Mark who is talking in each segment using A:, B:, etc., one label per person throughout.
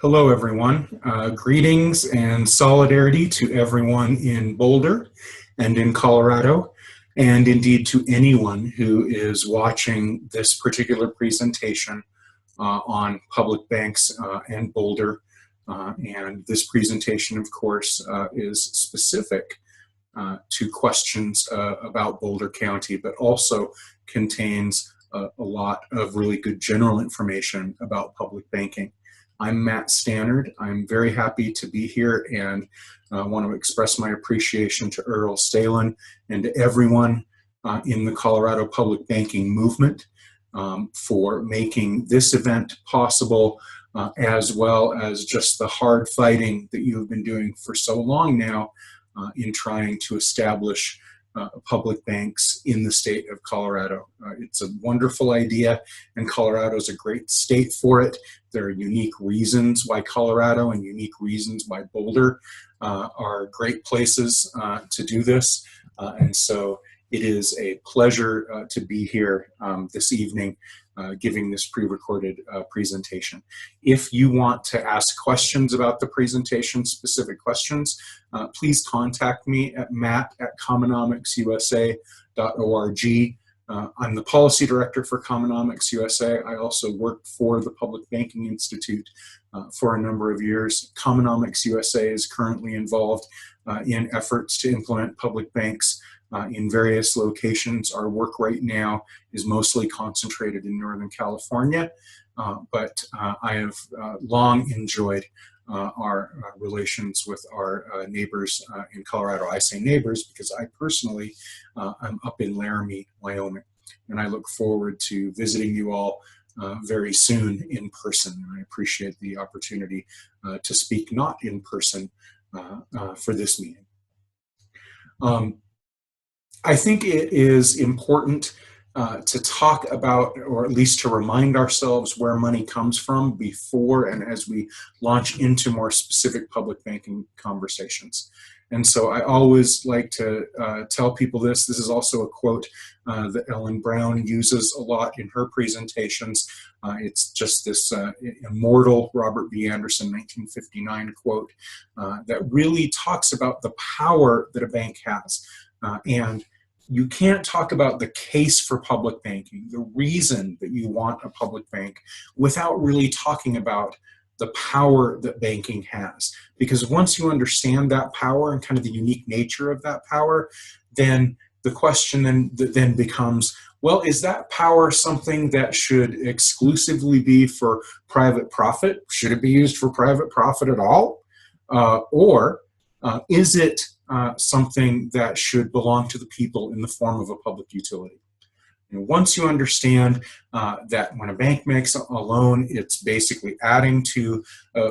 A: Hello, everyone. Greetings and solidarity to everyone in Boulder and in Colorado, and indeed to anyone who is watching this particular presentation on public banks and Boulder. And this presentation, of course, is specific to questions about Boulder County, but also contains a lot of really good general information about public banking. I'm Matt Stannard. I'm very happy to be here and want to express my appreciation to Earl Stalin and to everyone in the Colorado public banking movement for making this event possible, as well as just the hard fighting that you have been doing for so long now in trying to establish public banks in the state of Colorado. It's a wonderful idea, and Colorado is a great state for it. There are unique reasons why Colorado and unique reasons why Boulder are great places to do this. And so it is a pleasure to be here this evening giving this pre-recorded presentation. If you want to ask questions about the presentation, specific questions, please contact me at matt@commonomics.usa.org. I'm the policy director for Commonomics USA. I also worked for the Public Banking Institute for a number of years. Commonomics USA is currently involved in efforts to implement public banks in various locations. Our work right now is mostly concentrated in Northern California, but I have long enjoyed our relations with our neighbors in Colorado. I say neighbors because I personally am up in Laramie, Wyoming, and I look forward to visiting you all very soon in person. I appreciate the opportunity to speak not in person for this meeting. I think it is important to talk about, or at least to remind ourselves where money comes from before and as we launch into more specific public banking conversations. And so I always like to tell people this. This is also a quote that Ellen Brown uses a lot in her presentations. It's just this immortal Robert B. Anderson 1959 quote that really talks about the power that a bank has. And you can't talk about the case for public banking, the reason that you want a public bank, without really talking about the power that banking has. Because once you understand that power and kind of the unique nature of that power, then the question then becomes, well, is that power something that should exclusively be for private profit? Should it be used for private profit at all? Or is it something that should belong to the people in the form of a public utility? And once you understand that when a bank makes a loan, it's basically adding to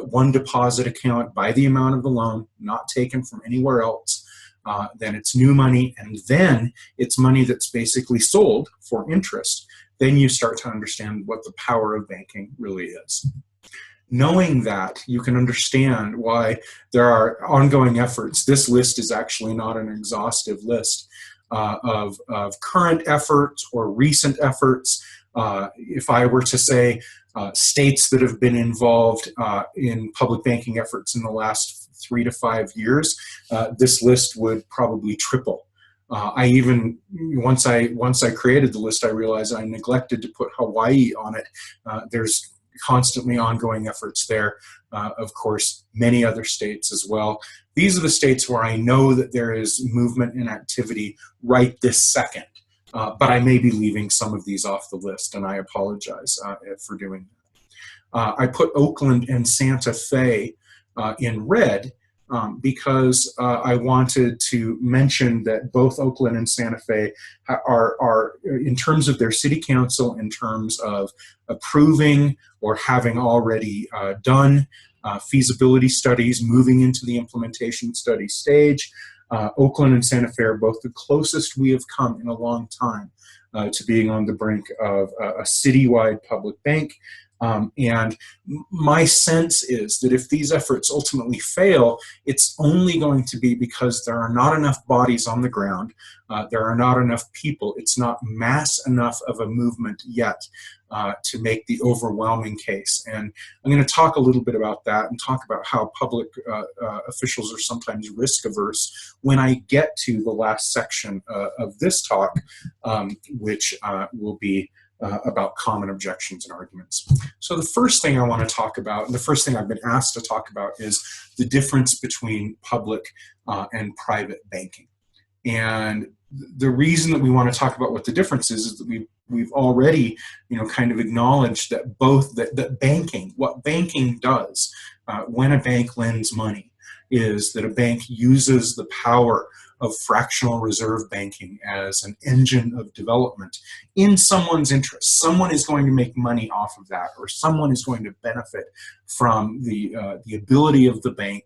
A: one deposit account by the amount of the loan, not taken from anywhere else, then it's new money, and then it's money that's basically sold for interest. Then you start to understand what the power of banking really is. Knowing that, you can understand why there are ongoing efforts. This list is actually not an exhaustive list of current efforts or recent efforts. If I were to say states that have been involved in public banking efforts in the last 3 to 5 years, this list would probably triple. I even, once I created the list, I realized I neglected to put Hawaii on it. There's constantly ongoing efforts there. Of course, many other states as well. These are the states where I know that there is movement and activity right this second, but I may be leaving some of these off the list, and I apologize for doing that. I put Oakland and Santa Fe in red because I wanted to mention that both Oakland and Santa Fe are, in terms of their city council, in terms of approving or having already done feasibility studies, moving into the implementation study stage. Oakland and Santa Fe are both the closest we have come in a long time to being on the brink of a citywide public bank. And my sense is that if these efforts ultimately fail, it's only going to be because there are not enough bodies on the ground, there are not enough people, it's not mass enough of a movement yet to make the overwhelming case. And I'm going to talk a little bit about that and talk about how public officials are sometimes risk averse when I get to the last section of this talk, which will be about common objections and arguments. So the first thing I want to talk about, and the first thing I've been asked to talk about, is the difference between public and private banking. And the reason that we want to talk about what the difference is that we've already, kind of acknowledged that that banking, what banking does when a bank lends money, is that a bank uses the power of fractional reserve banking as an engine of development in someone's interest. Someone is going to make money off of that, or someone is going to benefit from the ability of the bank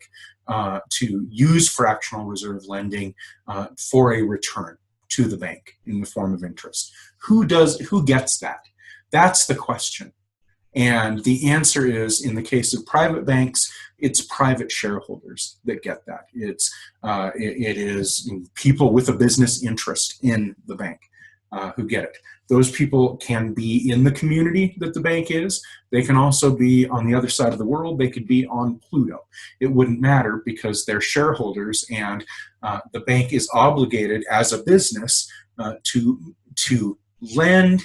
A: to use fractional reserve lending for a return to the bank in the form of interest. Who gets that? That's the question. And the answer is, in the case of private banks, it's private shareholders that get that. It is people with a business interest in the bank who get it. Those people can be in the community that the bank is. They can also be on the other side of the world. They could be on Pluto. It wouldn't matter because they're shareholders, and the bank is obligated as a business to lend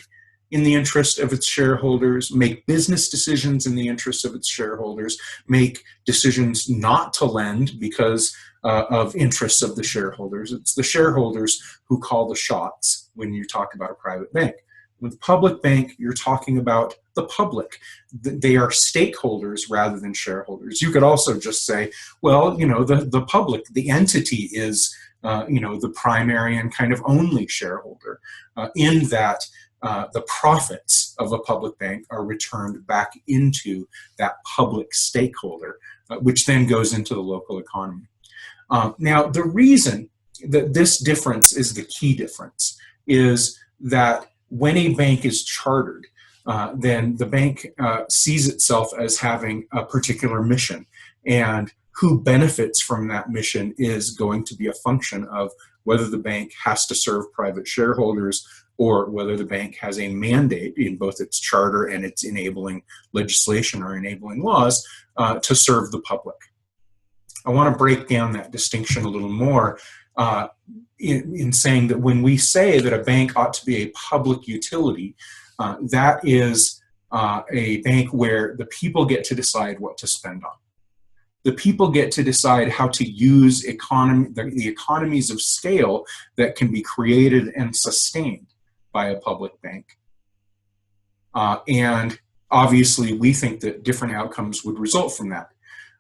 A: in the interest of its shareholders, make business decisions in the interest of its shareholders, make decisions not to lend because of interests of the shareholders. It's the shareholders who call the shots when you talk about a private bank. With a public bank, you're talking about the public. They are stakeholders rather than shareholders. You could also just say, well, the public, the entity is, the primary and kind of only shareholder in that the profits of a public bank are returned back into that public stakeholder, which then goes into the local economy. Now, the reason that this difference is the key difference is that when a bank is chartered, then the bank sees itself as having a particular mission, and who benefits from that mission is going to be a function of whether the bank has to serve private shareholders or whether the bank has a mandate in both its charter and its enabling legislation or enabling laws to serve the public. I want to break down that distinction a little more in saying that when we say that a bank ought to be a public utility, that is a bank where the people get to decide what to spend on. The people get to decide how to use the economies of scale that can be created and sustained by a public bank. And obviously, we think that different outcomes would result from that.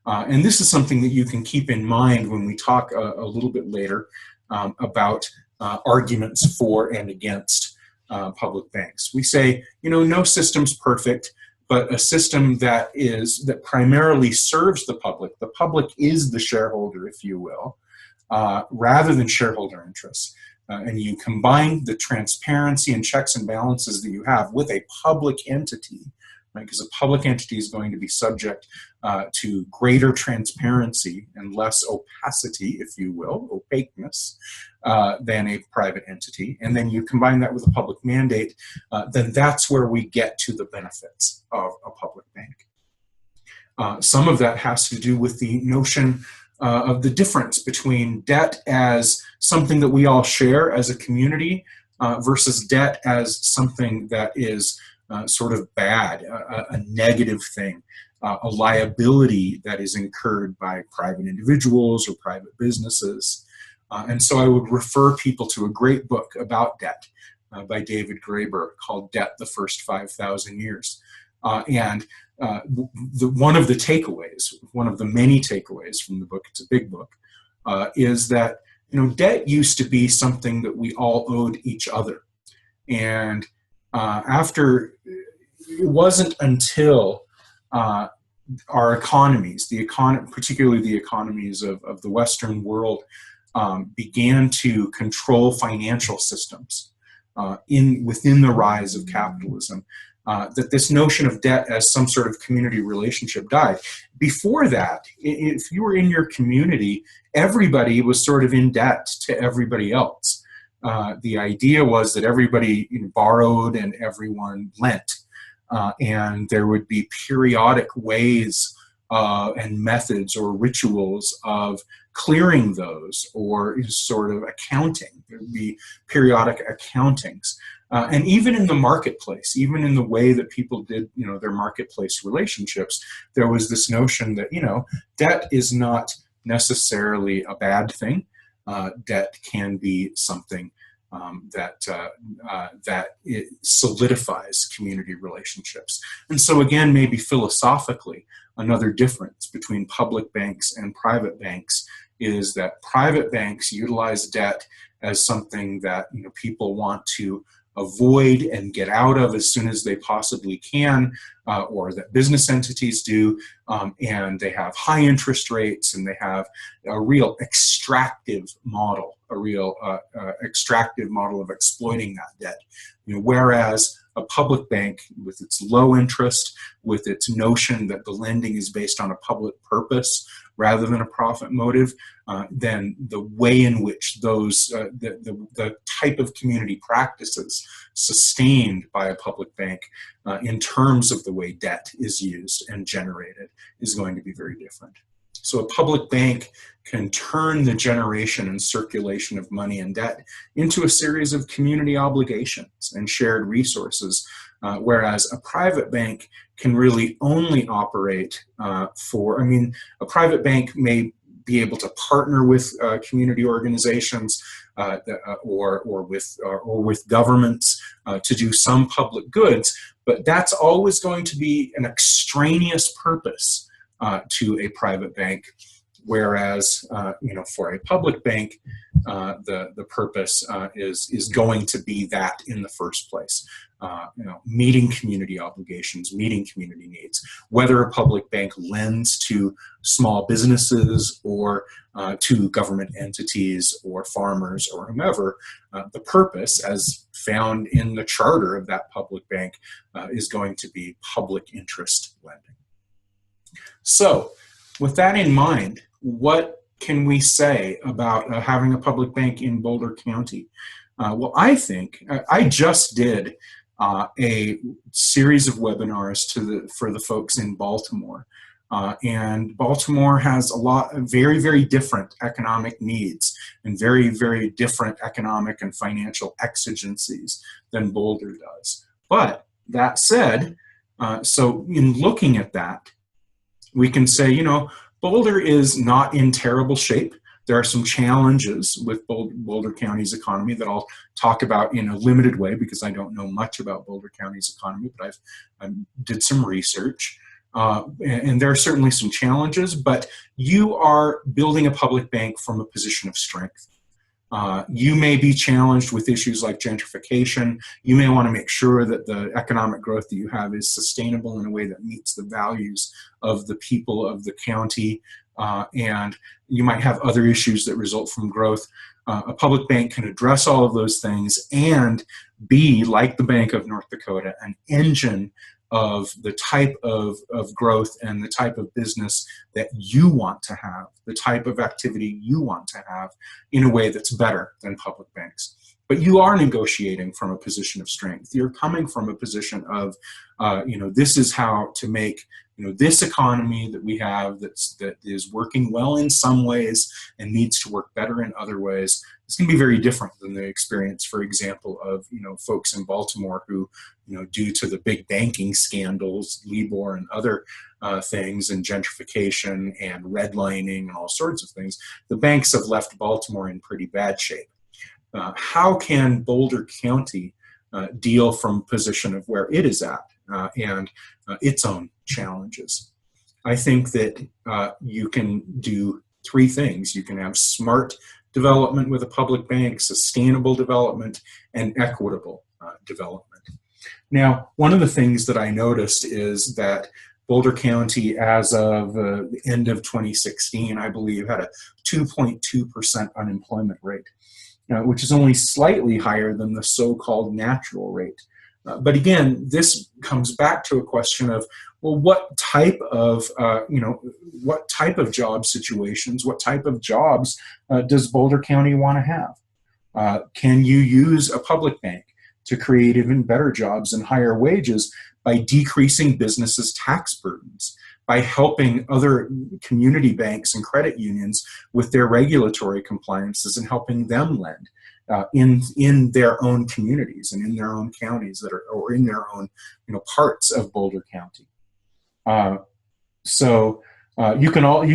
A: And this is something that you can keep in mind when we talk a little bit later about arguments for and against public banks. We say, no system's perfect, but a system that primarily serves the public. The public is the shareholder, if you will, rather than shareholder interests. And you combine the transparency and checks and balances that you have with a public entity, right? Because a public entity is going to be subject to greater transparency and less opacity, if you will, opaqueness, than a private entity. And then you combine that with a public mandate, then that's where we get to the benefits of a public bank. Some of that has to do with the notion of the difference between debt as something that we all share as a community versus debt as something that is sort of bad, a negative thing, a liability that is incurred by private individuals or private businesses. And so I would refer people to a great book about debt by David Graeber called Debt: The First 5,000 Years. And one of the takeaways, one of the many takeaways from the book, it's a big book, is that debt used to be something that we all owed each other. And it wasn't until our economies, particularly the economies of the Western world, began to control financial systems within the rise of capitalism, that this notion of debt as some sort of community relationship died. Before that, if you were in your community, everybody was sort of in debt to everybody else. The idea was that everybody borrowed and everyone lent. And there would be periodic ways and methods or rituals of clearing those, or sort of accounting. There would be periodic accountings. And even in the marketplace, even in the way that people did, their marketplace relationships, there was this notion that, debt is not necessarily a bad thing. Debt can be something that it solidifies community relationships. And so again, maybe philosophically, another difference between public banks and private banks is that private banks utilize debt as something that people want to avoid and get out of as soon as they possibly can, or that business entities do, and they have high interest rates, and they have a real extractive model, of exploiting that debt. Whereas a public bank, with its low interest, with its notion that the lending is based on a public purpose rather than a profit motive, then the way in which those, the type of community practices sustained by a public bank in terms of the way debt is used and generated is going to be very different. So a public bank can turn the generation and circulation of money and debt into a series of community obligations and shared resources, whereas a private bank can really only operate a private bank may be able to partner with community organizations or with governments to do some public goods, but that's always going to be an extraneous purpose to a private bank, whereas for a public bank, the purpose is going to be that in the first place. Meeting community obligations, meeting community needs. Whether a public bank lends to small businesses or to government entities or farmers or whomever, the purpose, as found in the charter of that public bank, is going to be public interest lending. So, with that in mind, what can we say about having a public bank in Boulder County? Well, I think I just did a series of webinars for the folks in Baltimore, and Baltimore has a lot of very, very different economic needs and very, very different economic and financial exigencies than Boulder does. But that said, so in looking at that, we can say, Boulder is not in terrible shape. There are some challenges with Boulder County's economy that I'll talk about in a limited way because I don't know much about Boulder County's economy, but I did some research. And there are certainly some challenges, but you are building a public bank from a position of strength. You may be challenged with issues like gentrification. You may want to make sure that the economic growth that you have is sustainable in a way that meets the values of the people of the county. And you might have other issues that result from growth. A public bank can address all of those things and be, like the Bank of North Dakota, an engine of the type of growth and the type of business that you want to have, the type of activity you want to have in a way that's better than public banks. But you are negotiating from a position of strength. You're coming from a position of, this is how to make, this economy that we have that is working well in some ways and needs to work better in other ways. It's going to be very different than the experience, for example, of, folks in Baltimore who, due to the big banking scandals, LIBOR and other things, and gentrification and redlining and all sorts of things, the banks have left Baltimore in pretty bad shape. How can Boulder County deal from a position of where it is at and its own challenges? I think that you can do three things. You can have smart development with a public bank, sustainable development, and equitable development. Now, one of the things that I noticed is that Boulder County, as of the end of 2016, I believe, had a 2.2% unemployment rate, which is only slightly higher than the so-called natural rate. But again, this comes back to a question of, well, what type of what type of job situations, what type of jobs does Boulder County want to have? Can you use a public bank to create even better jobs and higher wages by decreasing businesses' tax burdens, by helping other community banks and credit unions with their regulatory compliances and helping them lend in their own communities and in their own counties that are, or in their own parts of Boulder County. You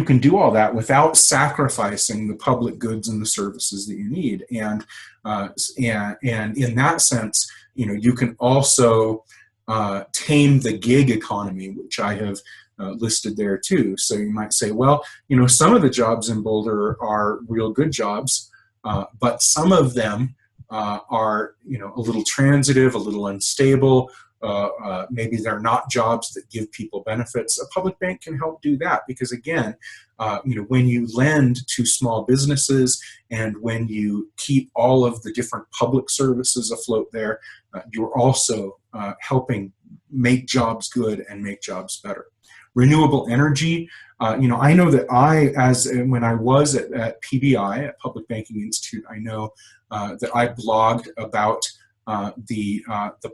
A: can do all that without sacrificing the public goods and the services that you need, and in that sense, you can also tame the gig economy, which I have listed there too. So you might say, well, some of the jobs in Boulder are real good jobs, but some of them are a little transitive, a little unstable. Maybe they're not jobs that give people benefits. A public bank can help do that, because again, when you lend to small businesses and when you keep all of the different public services afloat there, you're also helping make jobs good and make jobs better. Renewable energy. I know that when I was at PBI, at Public Banking Institute, I know that I blogged about the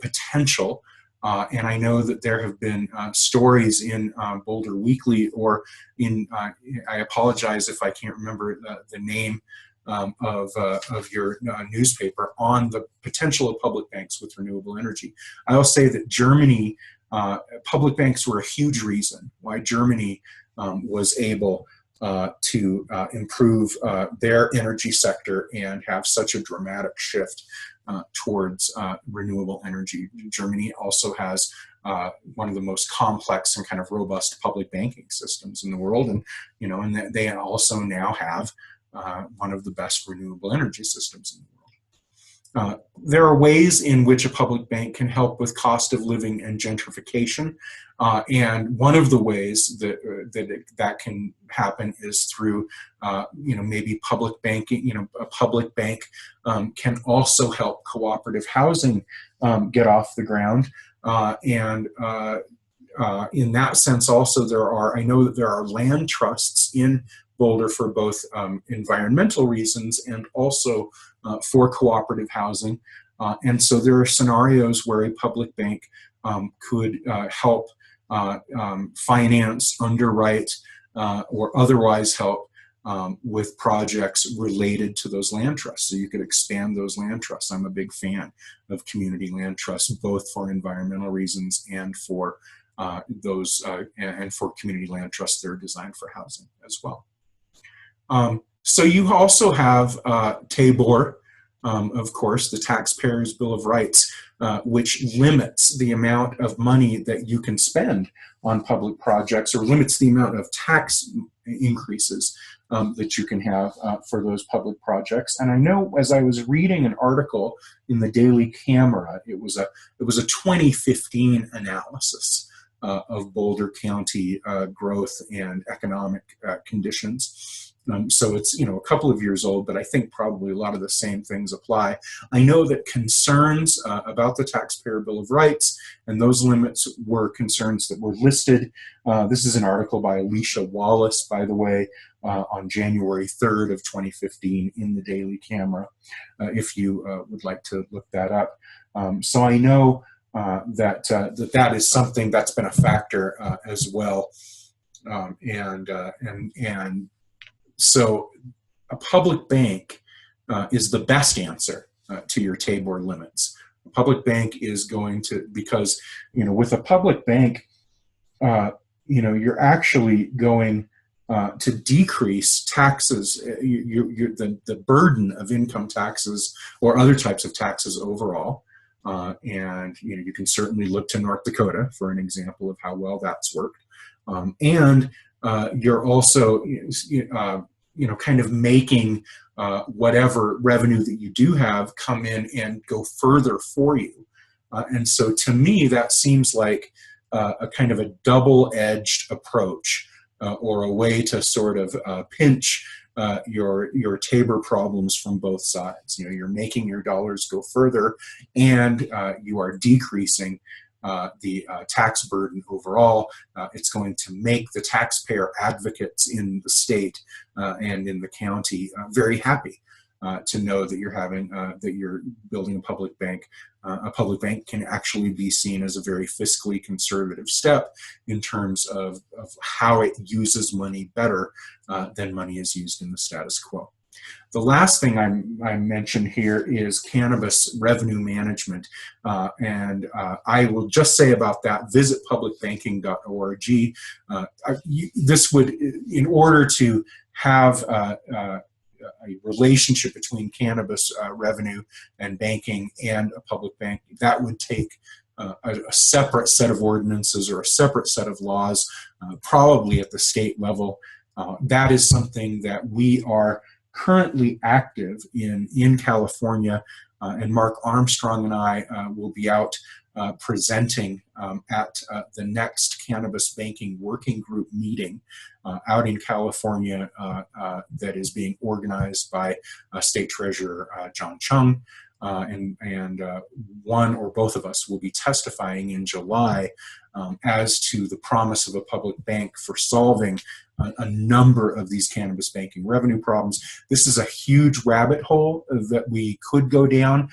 A: potential. And I know that there have been stories in Boulder Weekly, or in, I apologize if I can't remember the name of your newspaper, on the potential of public banks with renewable energy. I'll say that Germany, public banks were a huge reason why Germany was able to improve their energy sector and have such a dramatic shift towards renewable energy. Germany also has one of the most complex and kind of robust public banking systems in the world, and and they also now have one of the best renewable energy systems in the world. There are ways in which a public bank can help with cost of living and gentrification, and one of the ways that can happen is through maybe public banking. A public bank can also help cooperative housing get off the ground, and in that sense also I know that there are land trusts in Boulder for both environmental reasons and also for cooperative housing. And so there are scenarios where a public bank could help finance, underwrite, or otherwise help with projects related to those land trusts. So you could expand those land trusts. I'm a big fan of community land trusts, both for environmental reasons and for and for community land trusts that are designed for housing as well. So you also have TABOR, of course, the Taxpayers' Bill of Rights, which limits the amount of money that you can spend on public projects, or limits the amount of tax increases that you can have for those public projects. And I know, as I was reading an article in the Daily Camera, it was a 2015 analysis of Boulder County growth and economic conditions. So it's a couple of years old, but I think probably a lot of the same things apply. I know that concerns about the Taxpayer Bill of Rights and those limits were concerns that were listed. This is an article by Alicia Wallace, by the way, on January 3rd of 2015 in the Daily Camera, if you would like to look that up. So I know that is something that's been a factor as well, so a public bank is the best answer to your TABOR limits. A public bank is going to, because with a public bank, you're actually going to decrease taxes, the burden of income taxes or other types of taxes overall. And you can certainly look to North Dakota for an example of how well that's worked. And you're also kind of making whatever revenue that you do have come in and go further for you. And so to me, that seems like a kind of a double-edged approach, or a way to sort of pinch your Tabor problems from both sides. You know, you're making your dollars go further, and you are decreasing the tax burden overall. It's going to make the taxpayer advocates in the state and in the county very happy to know that you're building a public bank. A public bank can actually be seen as a very fiscally conservative step in terms of how it uses money better than money is used in the status quo. The last thing I mentioned here is cannabis revenue management. I will just say about that, visit publicbanking.org. This would, in order to have a relationship between cannabis revenue and banking and a public bank, that would take a separate set of ordinances or a separate set of laws, probably at the state level. That is something that we are currently active in California, and Mark Armstrong and I will be out presenting at the next Cannabis Banking Working Group meeting out in California that is being organized by State Treasurer John Chung, and one or both of us will be testifying in July as to the promise of a public bank for solving a number of these cannabis banking revenue problems. This is a huge rabbit hole that we could go down.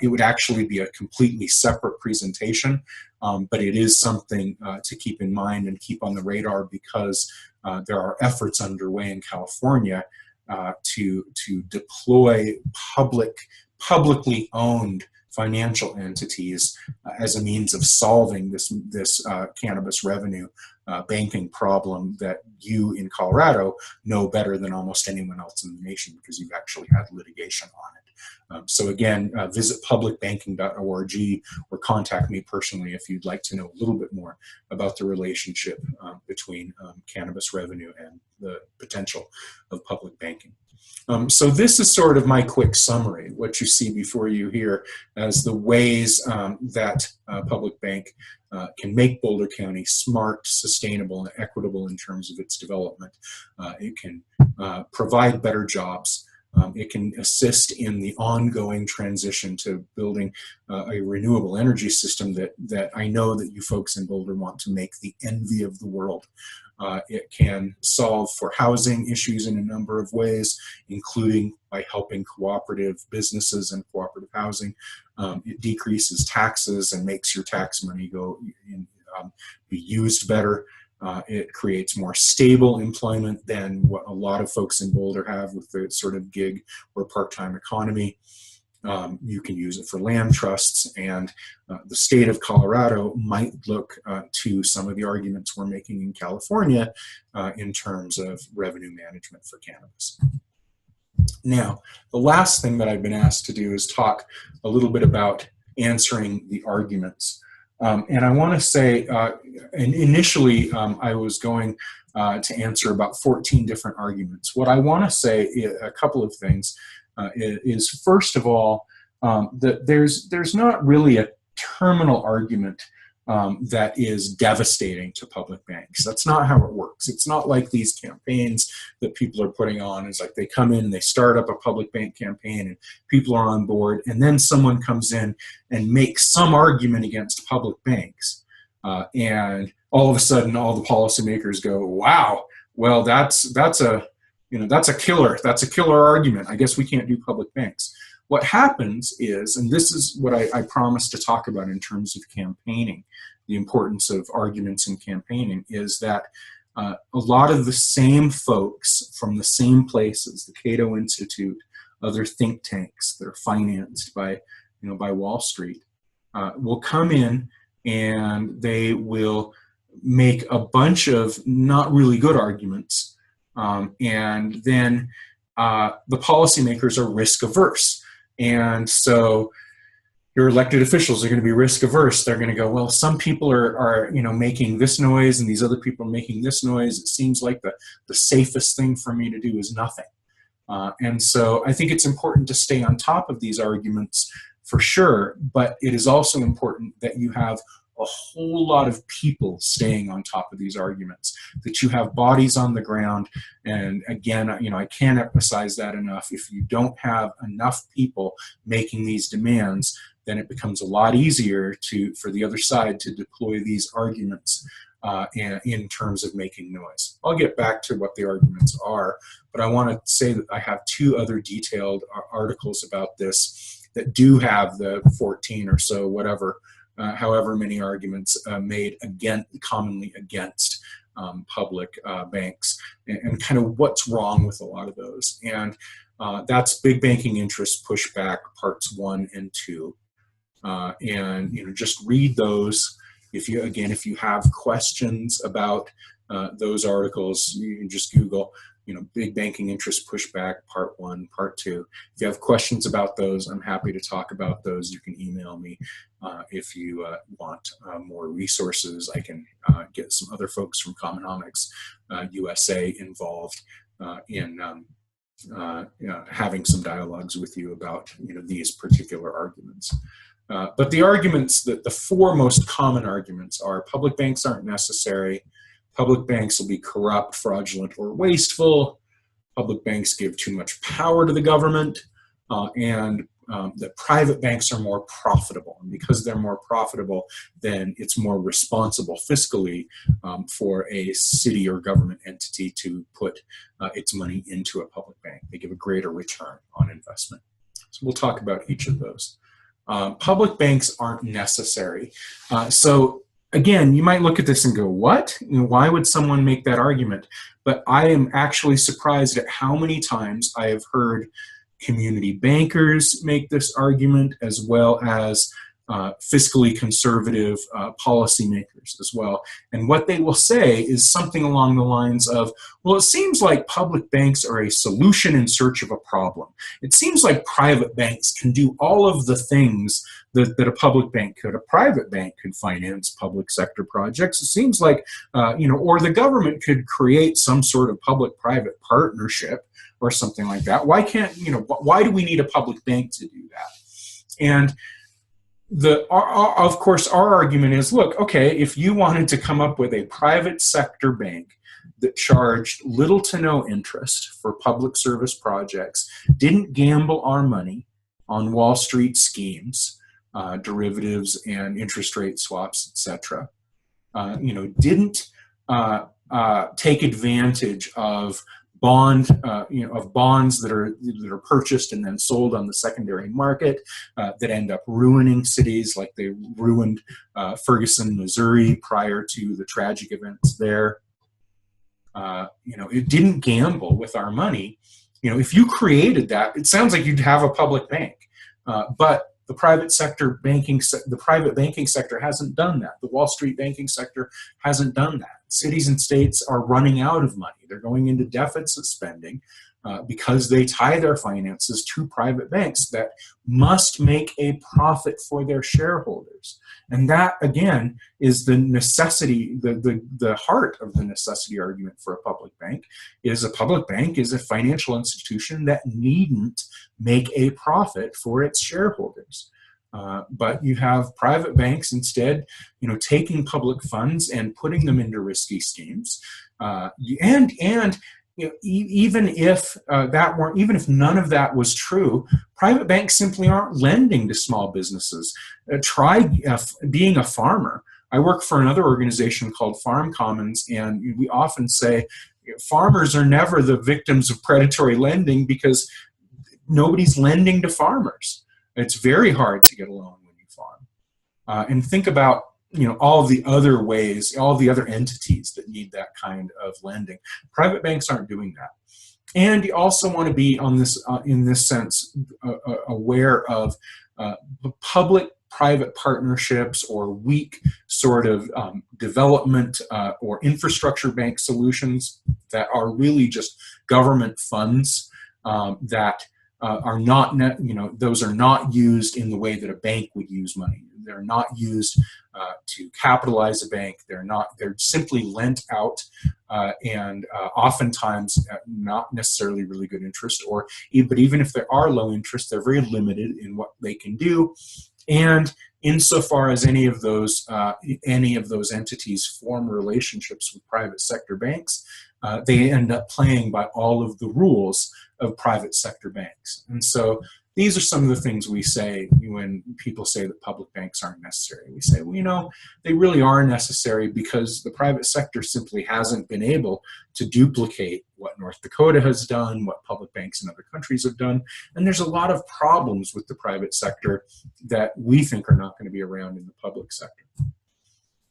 A: It would actually be a completely separate presentation, but it is something to keep in mind and keep on the radar, because there are efforts underway in California to deploy publicly owned financial entities as a means of solving this cannabis revenue banking problem that you in Colorado know better than almost anyone else in the nation, because you've actually had litigation on it. So again, visit publicbanking.org or contact me personally if you'd like to know a little bit more about the relationship between cannabis revenue and the potential of public banking. So this is sort of my quick summary, what you see before you here as the ways that public bank can make Boulder County smart, sustainable, and equitable in terms of its development. It can provide better jobs. It can assist in the ongoing transition to building a renewable energy system that I know that you folks in Boulder want to make the envy of the world. It can solve for housing issues in a number of ways, including by helping cooperative businesses and cooperative housing. It decreases taxes and makes your tax money be used better. It creates more stable employment than what a lot of folks in Boulder have with the sort of gig or part-time economy. You can use it for land trusts, and the state of Colorado might look to some of the arguments we're making in California in terms of revenue management for cannabis. Now, the last thing that I've been asked to do is talk a little bit about answering the arguments. And I want to say, initially I was going to answer about 14 different arguments. What I want to say a couple of things is first of all, that there's not really a terminal argument that is devastating to public banks. That's not how it works. It's not like these campaigns that people are putting on. It's like they come in and they start up a public bank campaign and people are on board, and then someone comes in and makes some argument against public banks. And all of a sudden all the policymakers go, wow, well, that's a killer. That's a killer argument. I guess we can't do public banks. What happens is, and this is what I promised to talk about in terms of campaigning, the importance of arguments in campaigning, is that a lot of the same folks from the same places, the Cato Institute, other think tanks that are financed by Wall Street, will come in and they will make a bunch of not really good arguments, and then the policymakers are risk averse. And so your elected officials are going to be risk averse. They're going to go, well, some people are making this noise and these other people are making this noise. It seems like the safest thing for me to do is nothing. And so I think it's important to stay on top of these arguments for sure, but it is also important that you have a whole lot of people staying on top of these arguments, that you have bodies on the ground. And again, I can't emphasize that enough. If you don't have enough people making these demands, then it becomes a lot easier for the other side to deploy these arguments in terms of making noise. I'll get back to what the arguments are, but I want to say that I have 2 other detailed articles about this that do have the 14 or so, however many arguments made commonly against public banks, and kind of what's wrong with a lot of those. And that's Big Banking Interest Pushback Parts 1 and 2. And just read those. If you have questions about those articles, you can just Google, Big Banking Interest Pushback Part 1, Part 2. If you have questions about those, I'm happy to talk about those. You can email me if you want more resources. I can get some other folks from Commonomics USA involved in having some dialogues with you about these particular arguments. But the arguments, the 4 most common arguments are: public banks aren't necessary, public banks will be corrupt, fraudulent, or wasteful, public banks give too much power to the government, and that private banks are more profitable. And because they're more profitable, then it's more responsible fiscally for a city or government entity to put its money into a public bank. They give a greater return on investment. So we'll talk about each of those. Public banks aren't necessary. So again, you might look at this and go, what? Why would someone make that argument? But I am actually surprised at how many times I have heard community bankers make this argument, as well as fiscally conservative policymakers as well. And what they will say is something along the lines of, well, it seems like public banks are a solution in search of a problem. It seems like private banks can do all of the things that a public bank could. A private bank could finance public sector projects. It seems like, or the government could create some sort of public-private partnership or something like that. Why can't, why do we need a public bank to do that? And of course, our argument is, look, okay, if you wanted to come up with a private sector bank that charged little to no interest for public service projects, didn't gamble our money on Wall Street schemes, derivatives and interest rate swaps, etc., didn't take advantage of bonds that are purchased and then sold on the secondary market, that end up ruining cities, like they ruined Ferguson, Missouri, prior to the tragic events there. It didn't gamble with our money. If you created that, it sounds like you'd have a public bank, but the private banking sector hasn't done that. The Wall Street banking sector hasn't done that. Cities and states are running out of money. They're going into deficit spending because they tie their finances to private banks that must make a profit for their shareholders. And that, again, is the necessity, the heart of the necessity argument for a public bank. Is a public bank is a financial institution that needn't make a profit for its shareholders. But you have private banks instead, taking public funds and putting them into risky schemes. Even if none of that was true, private banks simply aren't lending to small businesses. Try being a farmer. I work for another organization called Farm Commons, and we often say farmers are never the victims of predatory lending because nobody's lending to farmers. It's very hard to get a loan when you farm. And think about all the other ways, all the other entities that need that kind of lending. Private banks aren't doing that. And you also want to be in this sense, aware of public-private partnerships or weak sort of development or infrastructure bank solutions that are really just government funds that are not, those are not used in the way that a bank would use money. They're not used to capitalize a bank. They're simply lent out and oftentimes not necessarily really good interest, but even if there are low interest, they're very limited in what they can do. And insofar as any of those entities form relationships with private sector banks, they end up playing by all of the rules of private sector banks. And so these are some of the things we say when people say that public banks aren't necessary. We say, well, you know, they really are necessary because the private sector simply hasn't been able to duplicate what North Dakota has done, what public banks in other countries have done. And there's a lot of problems with the private sector that we think are not going to be around in the public sector.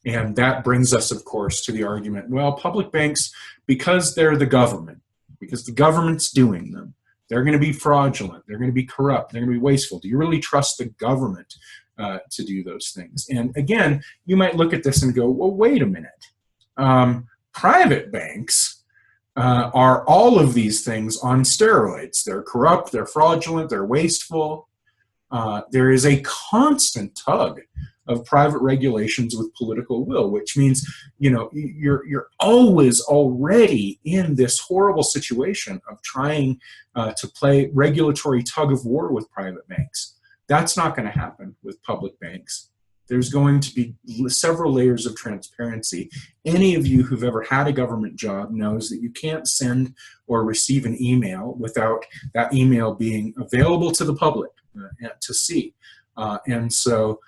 A: And that brings us, of course, to the argument, well, public banks, because they're the government, because the government's doing them, they're going to be fraudulent, they're going to be corrupt, they're going to be wasteful. Do you really trust the government to do those things? And again, you might look at this and go, well, wait a minute. Private banks are all of these things on steroids. They're corrupt, they're fraudulent, they're wasteful. There is a constant tug of private regulations with political will, which means, you know, you're always already in this horrible situation of trying to play regulatory tug of war with private banks. That's not going to happen with public banks. There's going to be several layers of transparency. Any of you who've ever had a government job knows that you can't send or receive an email without that email being available to the public to see. And so,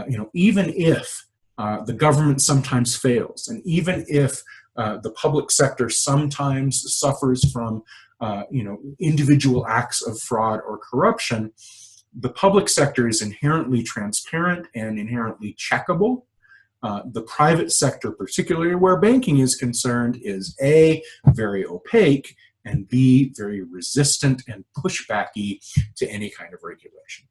A: you know, even if the government sometimes fails, and even if the public sector sometimes suffers from, you know, individual acts of fraud or corruption, the public sector is inherently transparent and inherently checkable. The private sector, particularly where banking is concerned, is A, very opaque, and B, very resistant and pushbacky to any kind of regulation.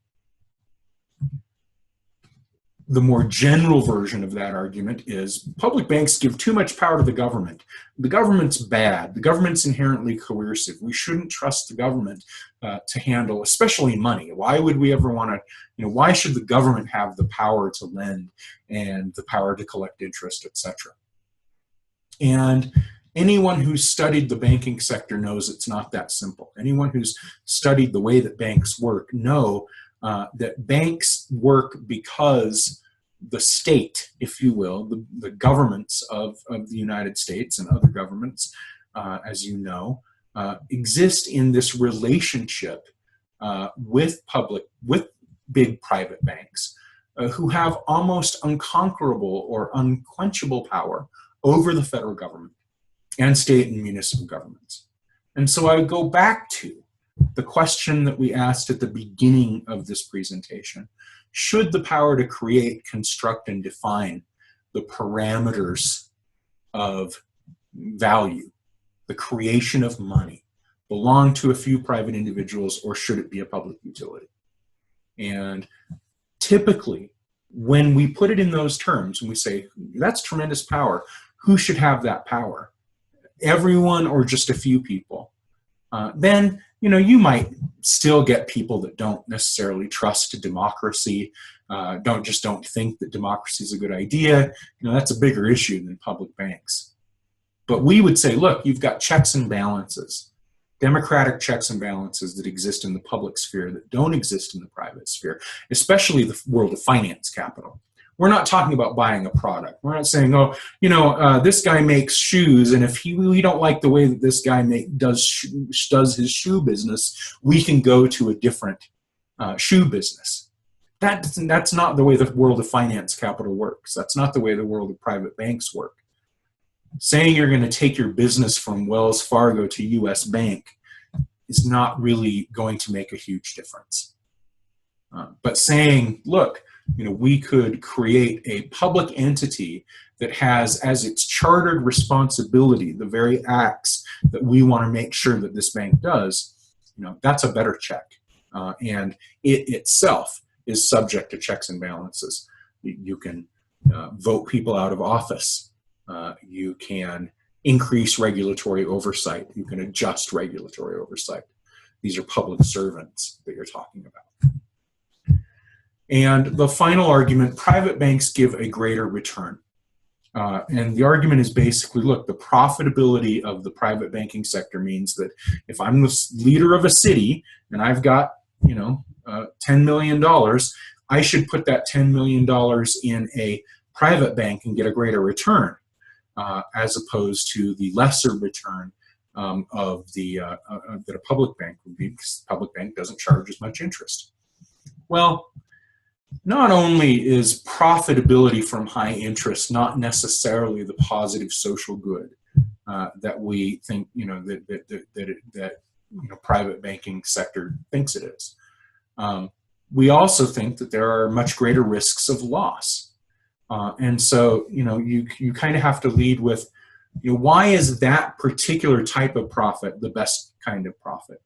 A: The more general version of that argument is public banks give too much power to the government. The government's bad. The government's inherently coercive. We shouldn't trust the government to handle, especially money. Why would we ever want to, you know, why should the government have the power to lend and the power to collect interest, etc.? And anyone who's studied the banking sector knows it's not that simple. Anyone who's studied the way that banks work know that banks work because the state, if you will, the governments of the United States and other governments, as you know, exist in this relationship with big private banks who have almost unconquerable or unquenchable power over the federal government and state and municipal governments. And so I go back to the question that we asked at the beginning of this presentation. Should the power to create, construct, and define the parameters of value, the creation of money, belong to a few private individuals, or should it be a public utility? And typically, when we put it in those terms, and we say, that's tremendous power, who should have that power? Everyone or just a few people? Then, you know, you might still get people that don't necessarily trust democracy, don't think that democracy is a good idea. You know, that's a bigger issue than public banks. But we would say, look, you've got checks and balances, democratic checks and balances that exist in the public sphere that don't exist in the private sphere, especially the world of finance capital. We're not talking about buying a product. We're not saying, oh, you know, this guy makes shoes, and if we don't like the way that this guy does his shoe business, we can go to a different shoe business. That's not the way the world of finance capital works. That's not the way the world of private banks work. Saying you're going to take your business from Wells Fargo to U.S. Bank is not really going to make a huge difference. But saying, look, you know, we could create a public entity that has as its chartered responsibility the very acts that we want to make sure that this bank does, you know, that's a better check. And it itself is subject to checks and balances. You can vote people out of office. You can increase regulatory oversight. You can adjust regulatory oversight. These are public servants that you're talking about. And the final argument, private banks give a greater return. And the argument is basically, look, the profitability of the private banking sector means that if I'm the leader of a city and I've got, you know, $10 million, I should put that $10 million in a private bank and get a greater return, as opposed to the lesser return that a public bank would be, because the public bank doesn't charge as much interest. Well, not only is profitability from high interest not necessarily the positive social good that we think, that private banking sector thinks it is. We also think that there are much greater risks of loss. And so, you kind of have to lead with, why is that particular type of profit the best kind of profit?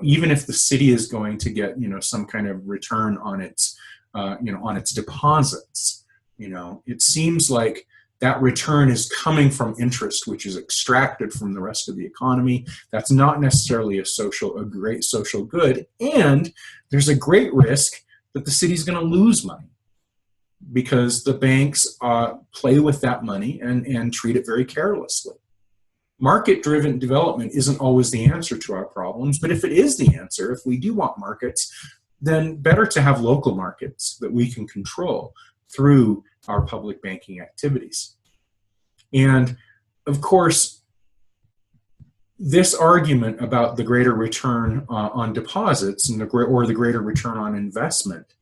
A: Even if the city is going to get, some kind of return on its, on its deposits, it seems like that return is coming from interest, which is extracted from the rest of the economy. That's not necessarily a great social good. And there's a great risk that the city's going to lose money, because the banks play with that money and treat it very carelessly. Market-driven development isn't always the answer to our problems, but if it is the answer, if we do want markets, then better to have local markets that we can control through our public banking activities. And of course, this argument about the greater return on deposits and the greater return on investment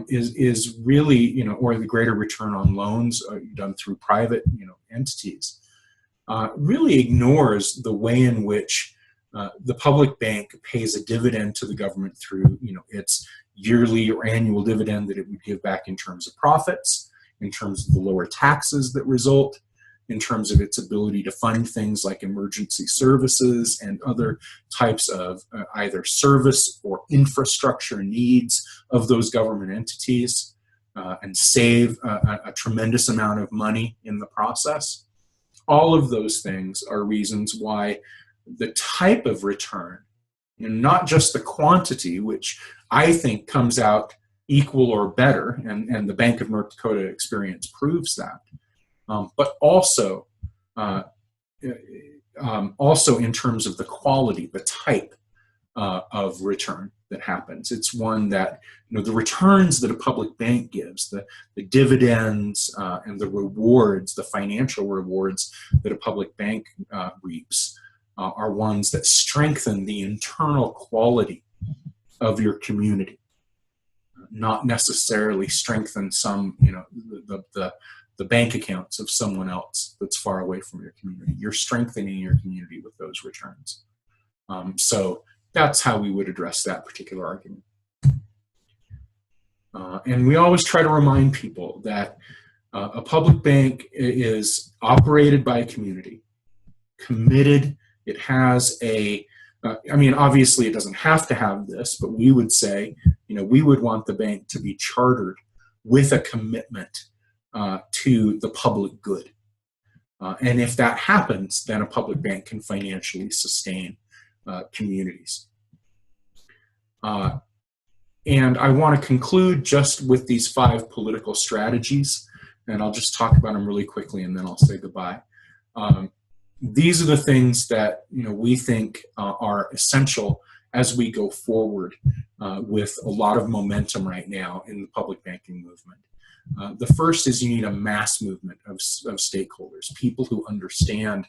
A: is really, or the greater return on loans done through private, entities, really ignores the way in which the public bank pays a dividend to the government through, its yearly or annual dividend that it would give back in terms of profits, in terms of the lower taxes that result, in terms of its ability to fund things like emergency services and other types of either service or infrastructure needs of those government entities, and save a tremendous amount of money in the process. All of those things are reasons why the type of return, not just the quantity, which I think comes out equal or better, and the Bank of North Dakota experience proves that, but also in terms of the quality, the type of return that happens. It's one that, the returns that a public bank gives, the dividends and the rewards, the financial rewards that a public bank reaps, are ones that strengthen the internal quality of your community, not necessarily strengthen some, the bank accounts of someone else that's far away from your community. You're strengthening your community with those returns. So that's how we would address that particular argument. And we always try to remind people that a public bank is operated by a community, committed. It has obviously it doesn't have to have this, but we would say, we would want the bank to be chartered with a commitment to the public good. And if that happens, then a public bank can financially sustain communities. And I want to conclude just with these 5 political strategies, and I'll just talk about them really quickly and then I'll say goodbye. These are the things that we think are essential as we go forward with a lot of momentum right now in the public banking movement. The first is you need a mass movement of stakeholders, people who understand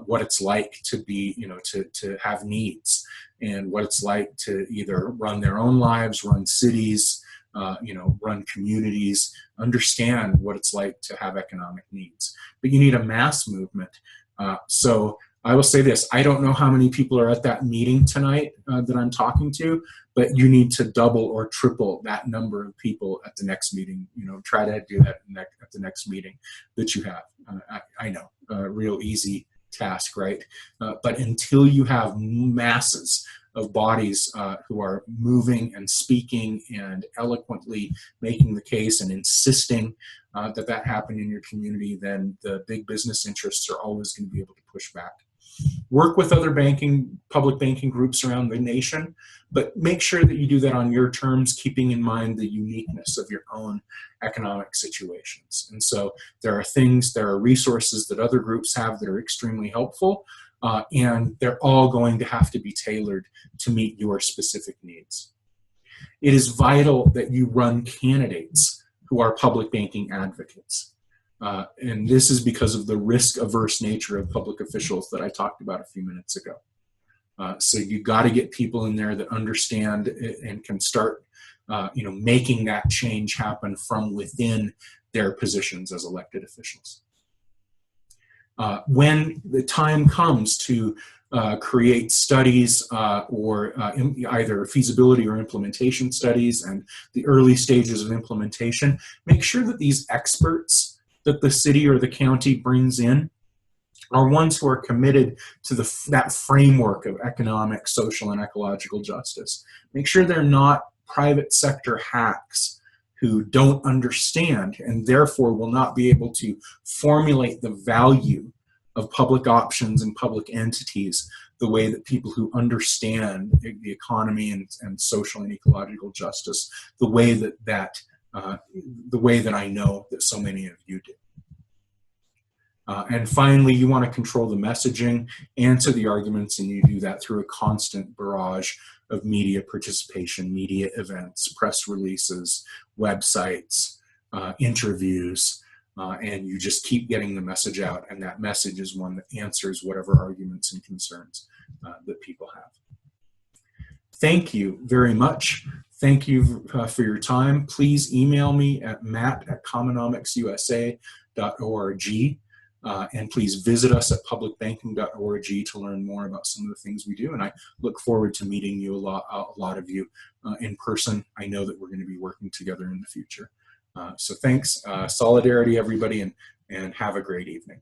A: what it's like to be, to have needs, and what it's like to either run their own lives, run cities, run communities, understand what it's like to have economic needs. But you need a mass movement. So I will say this, I don't know how many people are at that meeting tonight that I'm talking to, but you need to double or triple that number of people at the next meeting. Try to do that at the next meeting that you have. I know, a real easy task, right? But until you have masses of bodies who are moving and speaking and eloquently making the case and insisting that happen in your community, then the big business interests are always going to be able to push back. Work with other public banking groups around the nation, but make sure that you do that on your terms, keeping in mind the uniqueness of your own economic situations. And so there are resources that other groups have that are extremely helpful, and they're all going to have to be tailored to meet your specific needs. It is vital that you run candidates who are public banking advocates. And this is because of the risk-averse nature of public officials that I talked about a few minutes ago. So you got to get people in there that understand and can start, making that change happen from within their positions as elected officials. When the time comes to create studies or either feasibility or implementation studies and the early stages of implementation, make sure that these experts that the city or the county brings in are ones who are committed to that framework of economic, social, and ecological justice. Make sure they're not private sector hacks who don't understand and therefore will not be able to formulate the value of public options and public entities the way that people who understand the economy and social and ecological justice, the way that I know that so many of you do. And finally, you want to control the messaging, answer the arguments, and you do that through a constant barrage of media participation, media events, press releases, websites, interviews, and you just keep getting the message out, and that message is one that answers whatever arguments and concerns that people have. Thank you very much. Thank you for your time. Please email me at matt@common-usa.org. And please visit us at publicbanking.org to learn more about some of the things we do. And I look forward to meeting you, a lot of you in person. I know that we're going to be working together in the future. So thanks, solidarity, everybody, and have a great evening.